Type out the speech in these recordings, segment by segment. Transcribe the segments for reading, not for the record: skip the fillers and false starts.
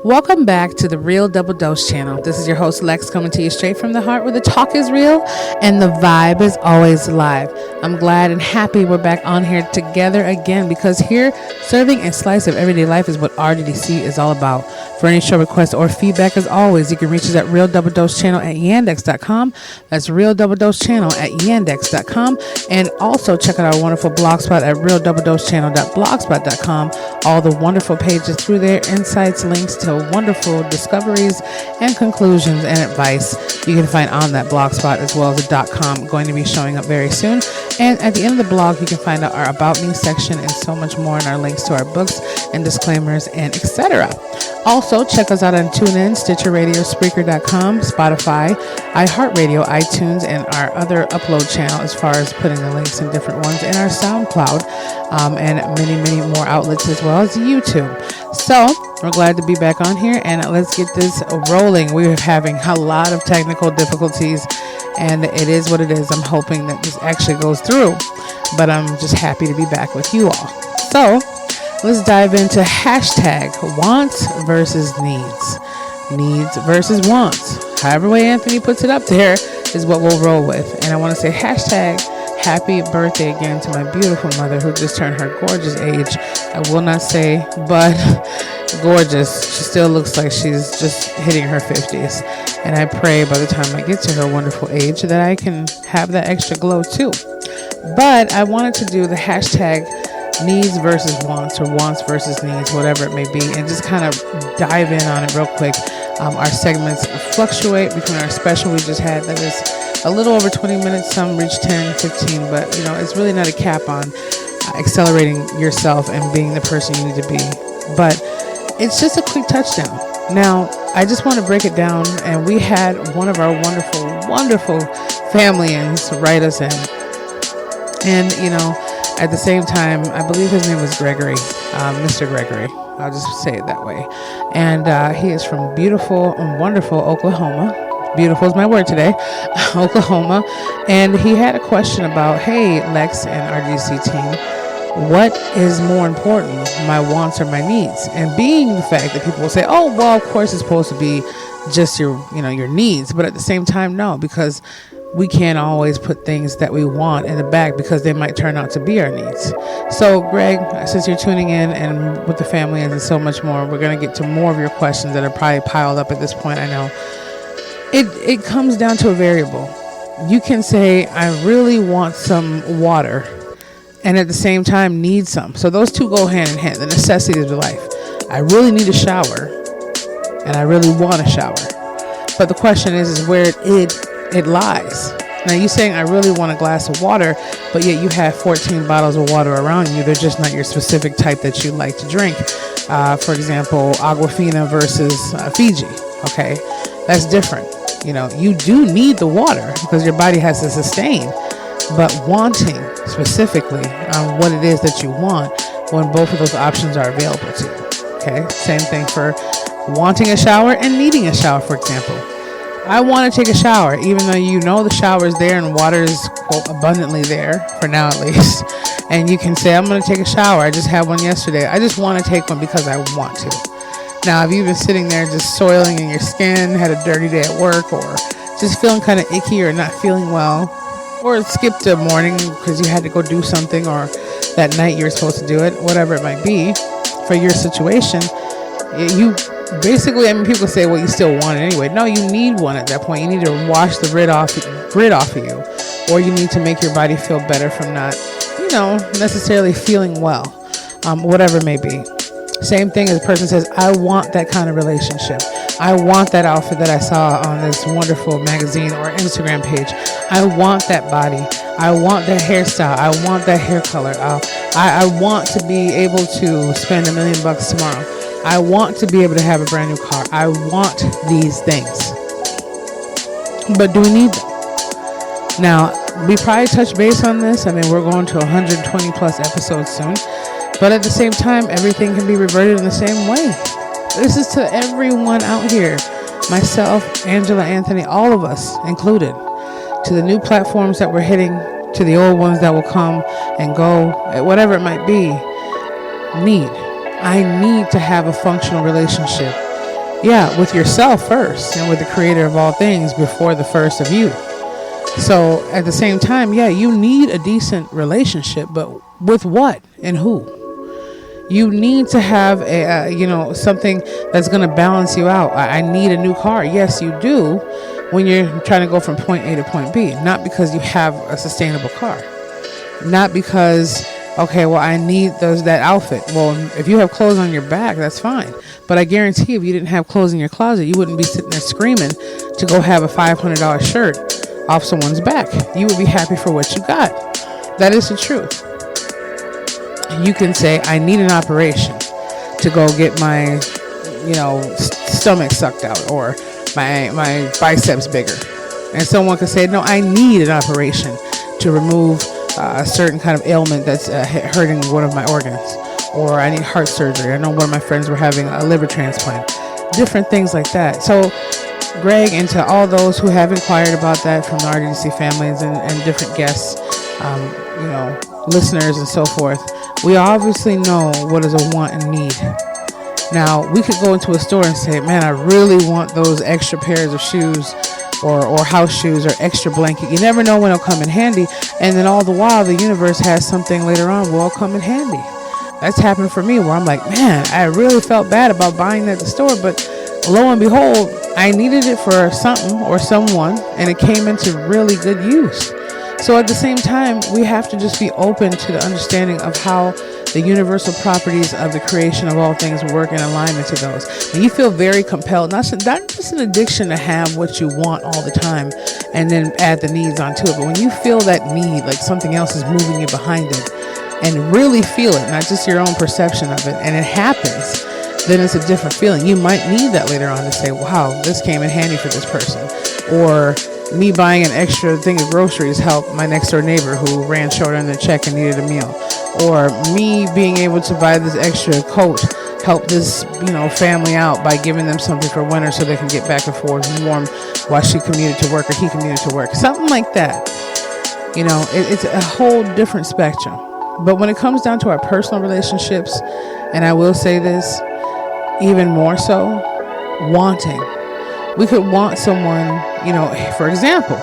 Welcome back to the Real Double Dose channel. This is your host Lex coming to you straight from the heart where the talk is real and the vibe is always live. I'm glad and happy we're back on here together again because here serving a slice of everyday life is what RDDC is all about. For any show requests or feedback, as always, you can reach us at realdoubledosechannel@yandex.com. That's realdoubledosechannel@yandex.com. And also check out our wonderful blog spot at realdoubledosechannel.blogspot.com. All the wonderful pages through there, insights, links to wonderful discoveries and conclusions and advice you can find on that blog spot, as well as the .com going to be showing up very soon. And at the end of the blog, you can find out our About Me section and so much more, and our links to our books and disclaimers and etc. Also, check us out on TuneIn, Stitcher Radio, Spreaker.com, Spotify, iHeartRadio, iTunes, and our other upload channel as far as putting the links in different ones, and our SoundCloud, and many more outlets as well as YouTube. So, we're glad to be back on here, and let's get this rolling. We're having a lot of technical difficulties, and it is what it is. I'm hoping that this actually goes through, but I'm just happy to be back with you all. So, let's dive into hashtag wants versus needs. Needs versus wants. However way Anthony puts it up there is what we'll roll with. And I want to say hashtag happy birthday again to my beautiful mother who just turned her gorgeous age. I will not say, but gorgeous. She still looks like she's just hitting her 50s. And I pray by the time I get to her wonderful age that I can have that extra glow too. But I wanted to do the hashtag needs versus wants, or wants versus needs, whatever it may be, and just kind of dive in on it real quick. Our segments fluctuate between our special we just had that is a little over 20 minutes, some reach 10, 15, but it's really not a cap on accelerating yourself and being the person you need to be, but it's just a quick touchdown. Now, I just want to break it down, and we had one of our wonderful familyans write us in, and at the same time, I believe his name was Gregory, Mr. Gregory. I'll just say it that way. And he is from beautiful and wonderful Oklahoma. Beautiful is my word today, Oklahoma. And he had a question about, hey, Lex and RDC team, what is more important, my wants or my needs? And being the fact that people will say, oh, well, of course it's supposed to be just your needs. But at the same time, no, because we can't always put things that we want in the back because they might turn out to be our needs. So, Greg, since you're tuning in and with the family and so much more, we're going to get to more of your questions that are probably piled up at this point. I know it comes down to a variable. You can say, I really want some water, and at the same time need some. So those two go hand in hand, the necessities of life. I really need a shower, and I really want a shower. But the question is where it lies. Now, you saying I really want a glass of water, but yet you have 14 bottles of water around you. They're just not your specific type that you like to drink. For example, Aquafina versus Fiji. Okay, that's different. You do need the water because your body has to sustain, but wanting specifically on what it is that you want when both of those options are available to you. Okay, same thing for wanting a shower and needing a shower, for example. I want to take a shower, even though the shower is there and water is, quote, abundantly there, for now at least. And you can say, I'm going to take a shower. I just had one yesterday. I just want to take one because I want to. Now, if you've been sitting there just soiling in your skin, had a dirty day at work, or just feeling kind of icky or not feeling well, or skipped a morning because you had to go do something, or that night you were supposed to do it, whatever it might be for your situation, you basically, people say, well, you still want it anyway. No, you need one at that point. You need to wash the grit off of you, or you need to make your body feel better from not, necessarily feeling well, whatever it may be. Same thing as a person says, I want that kind of relationship. I want that outfit that I saw on this wonderful magazine or Instagram page. I want that body. I want that hairstyle. I want that hair color. I want to be able to spend $1 million tomorrow. I want to be able to have a brand new car. I want these things. But do we need them? Now, we probably touch base on this. We're going to 120 plus episodes soon. But at the same time, everything can be reverted in the same way. This is to everyone out here. Myself, Angela, Anthony, all of us included. To the new platforms that we're hitting, to the old ones that will come and go, whatever it might be. I need to have a functional relationship Yeah, with yourself first and with the creator of all things before the first of you. So at the same time, yeah, you need a decent relationship, but with what and who? You need to have something that's going to balance you out. I need a new car. Yes, you do, when you're trying to go from point A to point B, not because you have a sustainable car, not because, okay, well, I need that outfit. Well, if you have clothes on your back, that's fine. But I guarantee if you didn't have clothes in your closet, you wouldn't be sitting there screaming to go have a $500 shirt off someone's back. You would be happy for what you got. That is the truth. You can say, I need an operation to go get my, stomach sucked out, or my biceps bigger. And someone could say, no, I need an operation to remove a certain kind of ailment that's hurting one of my organs, or I need heart surgery. I know one of my friends were having a liver transplant, different things like that. So Greg, and to all those who have inquired about that from the RDC families and different guests, listeners and so forth, we obviously know what is a want and need. Now, we could go into a store and say, man, I really want those extra pairs of shoes or house shoes or extra blanket. You never know when it'll come in handy. And then all the while, the universe has something later on will come in handy. That's happened for me, where I'm like, man, I really felt bad about buying that at the store, but lo and behold, I needed it for something or someone, and it came into really good use. So at the same time, we have to just be open to the understanding of how the universal properties of the creation of all things work in alignment to those. And you feel very compelled, not just an addiction to have what you want all the time and then add the needs onto it, but when you feel that need, like something else is moving you behind it, and really feel it, not just your own perception of it, and it happens, then it's a different feeling. You might need that later on to say, wow, this came in handy for this person. Or me buying an extra thing of groceries helped my next door neighbor who ran short on their check and needed a meal. Or me being able to buy this extra coat helped this, family out by giving them something for winter so they can get back and forth warm while she commuted to work or he commuted to work. Something like that. It's a whole different spectrum. But when it comes down to our personal relationships, and I will say this, even more so, wanting. We could want someone, for example,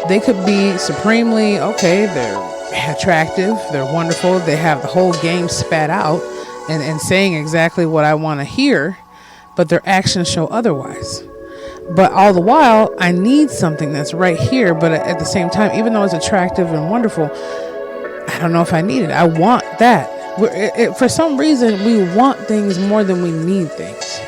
they could be supremely, okay, they're attractive, they're wonderful, they have the whole game spat out and saying exactly what I want to hear, but their actions show otherwise. But all the while, I need something that's right here, but at the same time, even though it's attractive and wonderful, I don't know if I need it. I want that. For some reason, we want things more than we need things.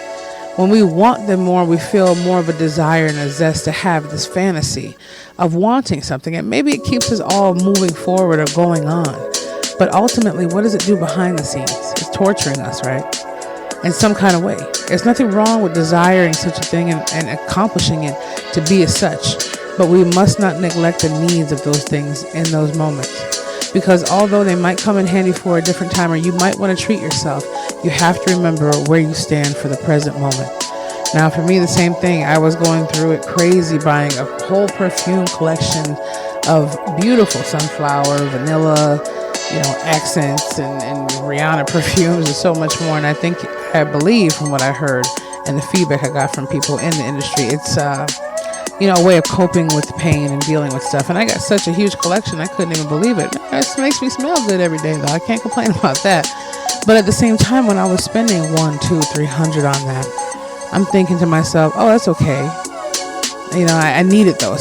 When we want them more, we feel more of a desire and a zest to have this fantasy of wanting something. And maybe it keeps us all moving forward or going on. But ultimately, what does it do behind the scenes? It's torturing us, right? In some kind of way. There's nothing wrong with desiring such a thing and accomplishing it to be as such. But we must not neglect the needs of those things in those moments. Because although they might come in handy for a different time, or you might want to treat yourself, you have to remember where you stand for the present moment. Now, for me, the same thing. I was going through it crazy, buying a whole perfume collection of beautiful sunflower, vanilla, accents, and Rihanna perfumes, and so much more. And I believe from what I heard and the feedback I got from people in the industry, it's a way of coping with pain and dealing with stuff. And I got such a huge collection, I couldn't even believe it. It makes me smell good every day, though. I can't complain about that. But at the same time, when I was spending $100, $200, $300 on that, I'm thinking to myself, oh, that's okay. I need it, though.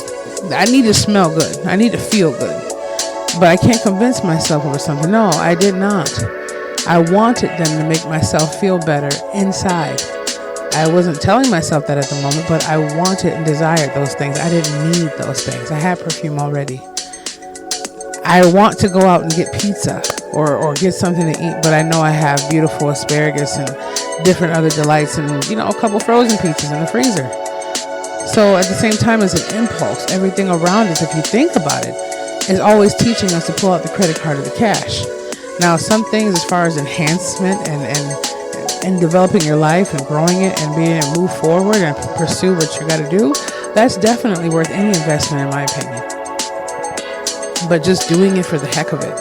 I need to smell good. I need to feel good. But I can't convince myself over something. No, I did not. I wanted them to make myself feel better inside. I wasn't telling myself that at the moment, but I wanted and desired those things. I didn't need those things. I had perfume already. I want to go out and get pizza or get something to eat, but I know I have beautiful asparagus and different other delights and, a couple frozen pizzas in the freezer. So at the same time, it's an impulse. Everything around us, if you think about it, is always teaching us to pull out the credit card or the cash. Now, some things as far as enhancement and developing your life and growing it and being able to move forward and pursue what you got to do, that's definitely worth any investment in my opinion. But just doing it for the heck of it,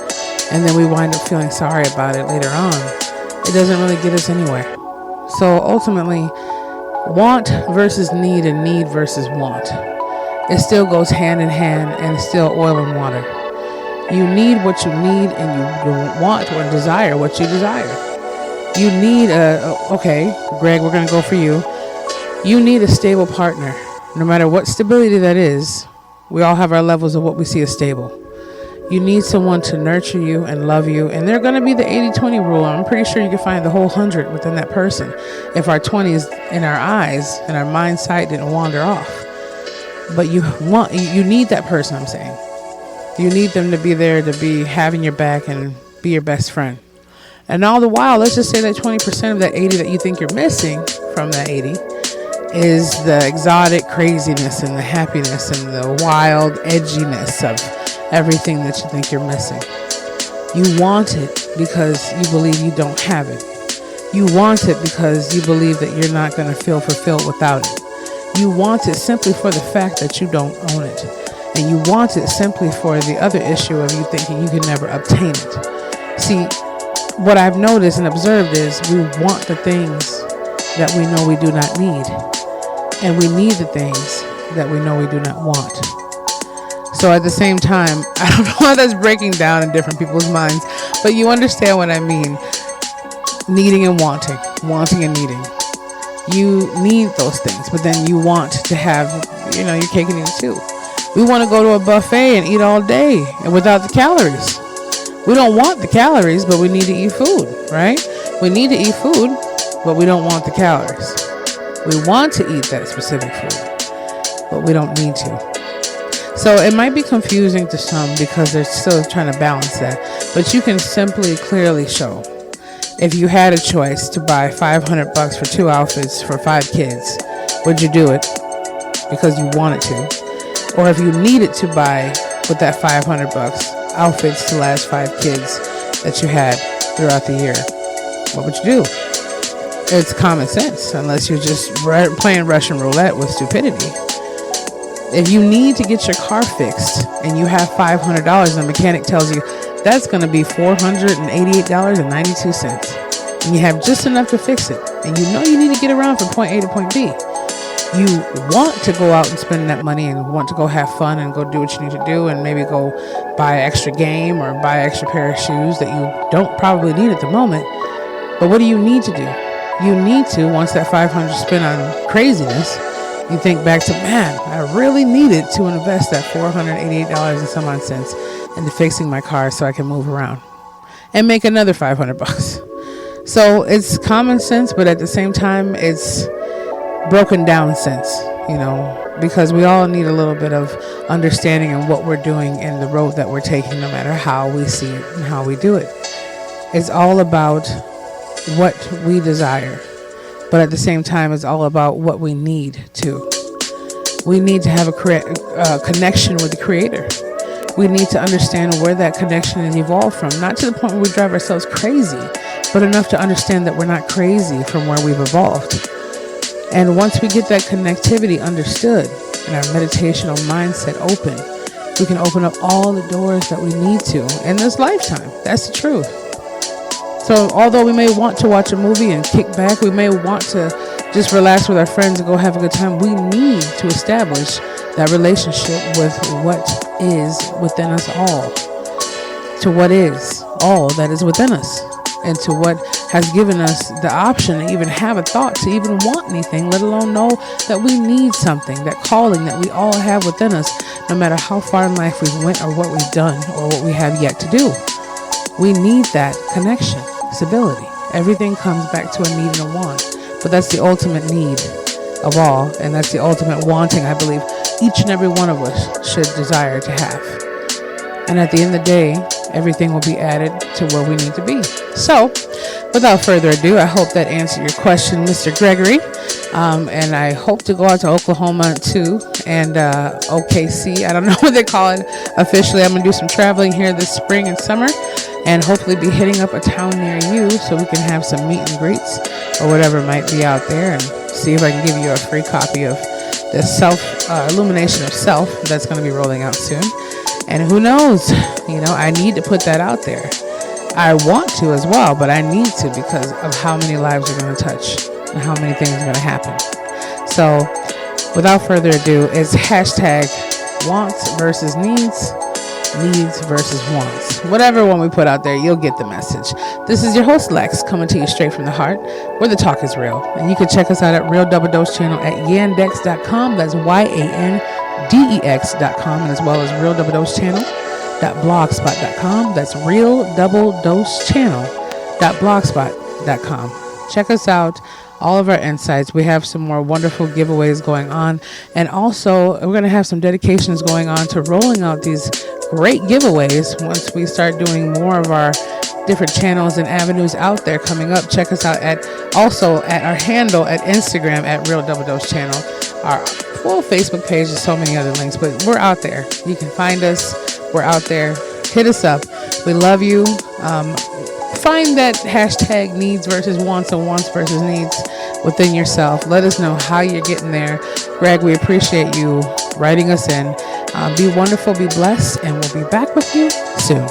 and then we wind up feeling sorry about it later on, it doesn't really get us anywhere. So ultimately, Want versus need and need versus want. It still goes hand in hand, and it's still oil and water. You need what you need, and you want or desire what you desire. You need okay, Greg, we're going to go for you. You need a stable partner. No matter what stability that is, we all have our levels of what we see as stable. You need someone to nurture you and love you. And they're going to be the 80-20 rule. I'm pretty sure you can find the whole 100 within that person if our 20s in our eyes and our mind sight didn't wander off. But you need that person, I'm saying. You need them to be there, to be having your back and be your best friend. And all the while, let's just say that 20% of that 80 that you think you're missing from that 80 is the exotic craziness and the happiness and the wild edginess of everything that you think you're missing. You want it because you believe you don't have it. You want it because you believe that you're not going to feel fulfilled without it. You want it simply for the fact that you don't own it. And you want it simply for the other issue of you thinking you can never obtain it. See, what I've noticed and observed is we want the things that we know we do not need. And we need the things that we know we do not want. So at the same time, I don't know how that's breaking down in different people's minds, but you understand what I mean. Needing and wanting and needing. You need those things, but then you want to have, your cake and eat it too. We want to go to a buffet and eat all day and without the calories. We don't want the calories, but we need to eat food, right? We need to eat food, but we don't want the calories. We want to eat that specific food, but we don't need to. So it might be confusing to some because they're still trying to balance that. But you can simply clearly show if you had a choice to buy $500 for 2 outfits for 5 kids, would you do it because you wanted to? Or if you needed to buy with that $500 outfits to last 5 kids that you had throughout the year, what would you do? It's common sense, unless you're just playing Russian roulette with stupidity. If you need to get your car fixed and you have $500 and the mechanic tells you that's going to be $488.92 and you have just enough to fix it and you need to get around from point A to point B, you want to go out and spend that money and want to go have fun and go do what you need to do and maybe go buy an extra game or buy an extra pair of shoes that you don't probably need at the moment. But what do you need to do? You need to, once that $500 spent on craziness, you think back to, man, I really needed to invest that $488 and some odd cents into fixing my car so I can move around and make another $500. So it's common sense, but at the same time, it's broken down sense, because we all need a little bit of understanding in what we're doing and the road that we're taking, no matter how we see it and how we do it. It's all about what we desire. But at the same time, it's all about what we need to. We need to have a connection with the Creator. We need to understand where that connection is evolved from. Not to the point where we drive ourselves crazy, but enough to understand that we're not crazy from where we've evolved. And once we get that connectivity understood and our meditational mindset open, we can open up all the doors that we need to in this lifetime. That's the truth. So although we may want to watch a movie and kick back, we may want to just relax with our friends and go have a good time, we need to establish that relationship with what is within us all, to what is all that is within us, and to what has given us the option to even have a thought to even want anything, let alone know that we need something, that calling that we all have within us, no matter how far in life we've went or what we've done or what we have yet to do. We need that connection. Stability. Everything comes back to a need and a want, but that's the ultimate need of all, and that's the ultimate wanting I believe each and every one of us should desire to have. And at the end of the day, everything will be added to where we need to be. So without further ado, I hope that answered your question, Mr. Gregory. And I hope to go out to Oklahoma too, and OKC. I don't know what they call it officially. I'm going to do some traveling here this spring and summer, and hopefully be hitting up a town near you so we can have some meet and greets or whatever might be out there, and see if I can give you a free copy of the Illumination of Self that's going to be rolling out soon. And who knows, I need to put that out there. I want to as well, but I need to because of how many lives are going to touch and how many things are going to happen. So without further ado, it's hashtag wants versus needs, needs versus wants. Whatever one we put out there, you'll get the message. This is your host Lex, coming to you straight from the heart, where the talk is real. And you can check us out at Real Double Dose channel at yandex.com. That's YANDEX.com, and as well as Real Double Dose channel.blogspot.com. That's Real Double Dose channel.blogspot.com. Check us out. All of our insights. We have some more wonderful giveaways going on, and also we're going to have some dedications going on to rolling out these great giveaways once we start doing more of our different channels and avenues out there coming up. Check us out at our handle at Instagram at Real Double Dose channel, our full Facebook page, and so many other links. But we're out there. You can find us. We're out there. Hit us up. We love you. Find that hashtag needs versus wants and wants versus needs within yourself. Let us know how you're getting there. Greg, we appreciate you writing us in. Be wonderful, be blessed, and we'll be back with you soon.